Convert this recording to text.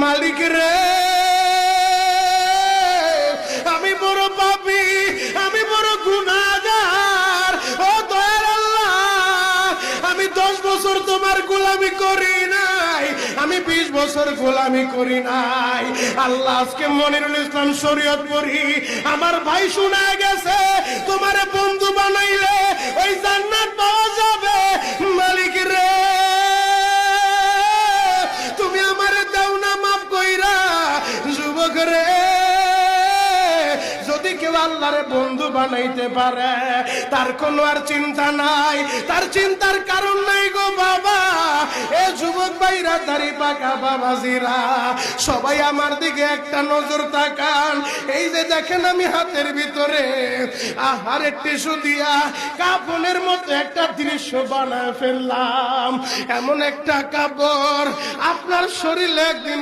মালিক রে, আমি বড় পাপী, আমি বড় গুনাহগার। ও দয়ার আল্লাহ, আমি 10 বছর তোমার গোলামি করি নাই, আমি 20 বছর গোলামি করি নাই। আল্লাহ, আজকে মনিরুল ইসলাম শরীয়তপুরী আমার ভাই শুনে গেছে, তোমারে বন্ধু বানাইলে ওই জান্নাত পাওয়া যাবে। মালিক রে, তুমি আমারে দাও না মাফ কইরা। যুবক রে, যদি কেউ আল্লাহরে বন্ধু বানাইতে পারে, তার কোনো আর চিন্তা নাই, তার চিন্তার কারণ নাই গো বাবা। এ যুবক ভাইরা, দাড়ি পাকা বাবাজিরা, সবাই আমার দিকে একটা নজর তাকান। এই যে দেখেন, আমি হাতের ভিতরে আহারের টিস্যু দিয়া কাফনের মতো একটা দৃশ্য বানায় ফেললাম। এমন একটা কাপড় আপনার শরীরে একদিন